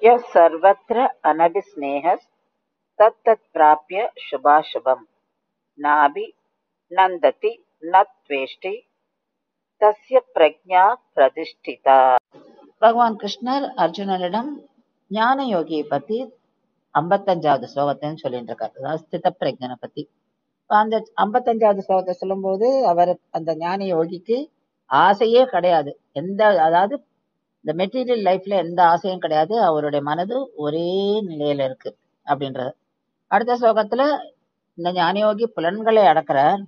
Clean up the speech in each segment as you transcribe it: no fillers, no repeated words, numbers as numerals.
यः सर्वत्र अनभिस्नेहः तत्तत्प्राप्य शुभाशुभम् नाभिनन्दति न त्वेष्टि तस्य प्रज्ञा प्रतिष्ठिता. பகவான் கிருஷ்ணர் அர்ஜுனனிடம் ஞான யோகியை பத்தி 55வது ஸ்லோகத்தையும் சொல்லிட்டு இருக்காரு. அதாவது ஸ்தித பிரஜனை பத்தி. அந்த 55வது ஸ்லோகத்தை சொல்லும் போது அவர் அந்த ஞான யோகிக்கு ஆசையே கிடையாது. அதாவது இந்த மெட்டீரியல் லைஃப்ல எந்த ஆசையும் கிடையாது. அவருடைய மனது ஒரே நிலையில இருக்கு அப்படின்றது. அடுத்த ஸ்லோகத்துல இந்த ஞானயோகி புலன்களை அடக்கிறார்.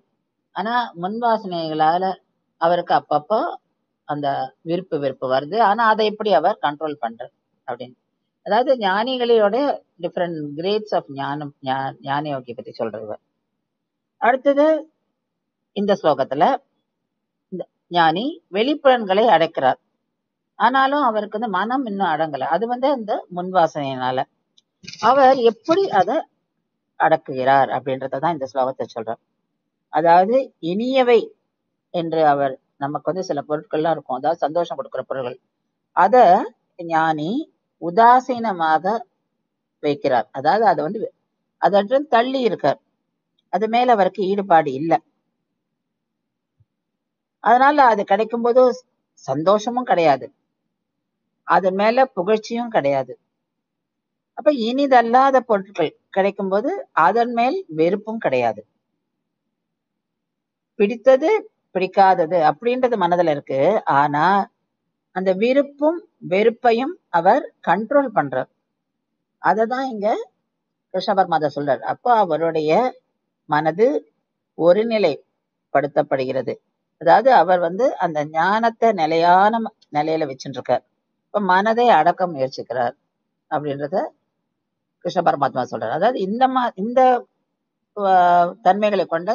ஆனா முன்வாசனைகளால அவருக்கு அப்பப்போ அந்த விருப்பு வருது. ஆனா அதை எப்படி அவர் கண்ட்ரோல் பண்றார் அப்படின்னு. அதாவது ஞானிகளோட டிஃப்ரெண்ட் கிரேட்ஸ் ஆஃப் ஞான யோகி பத்தி சொல்றது. அடுத்தது இந்த ஸ்லோகத்துல இந்த ஞானி வெளிப்புலன்களை அடக்கிறார். ஆனாலும் அவருக்கு வந்து மனம் இன்னும் அடங்கல. அது வந்து அந்த முன்வாசனையினால அவர் எப்படி அதை அடக்குகிறார் அப்படின்றதான் இந்த ஸ்லோகத்தை சொல்றார். அதாவது இனியவை என்று அவர் நமக்கு வந்து சில பொருட்கள்லாம் இருக்கும், அதாவது சந்தோஷம் கொடுக்கிற பொருட்கள், அத ஞானி உதாசீனமாக வைக்கிறார். அதாவது அதை வந்து அதற்கு தள்ளி இருக்கார். அது மேல அவருக்கு ஈடுபாடு இல்லை. அதனால அது கிடைக்கும் போது சந்தோஷமும் கிடையாது, அதன் மேல புகழ்ச்சியும் கிடையாது. அப்ப இனிதல்லாத பொருட்கள் கிடைக்கும் போது அதன் மேல் வெறுப்பும் கிடையாது. பிடித்தது பிடிக்காதது அப்படின்றது மனதுல இருக்கு. ஆனா அந்த விருப்பும் வெறுப்பையும் அவர் கண்ட்ரோல் பண்றார். அததான் இங்க கிருஷ்ண பரமாத்மா சொல்றார். அப்போ அவருடைய மனது ஒருநிலைப்படுத்தப்படுகிறது. அதாவது அவர் வந்து அந்த ஞானத்தை நிலையான நிலையில வச்சுட்டு இருக்கார். இப்ப மனதை அடக்க முயற்சிக்கிறார் அப்படின்றத கிருஷ்ண பரமாத்மா சொல்றார். அதாவது இந்த தன்மைகளை கொண்ட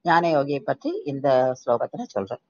ஞான யோகியை பற்றி இந்த ஸ்லோகத்துல சொல்றார்.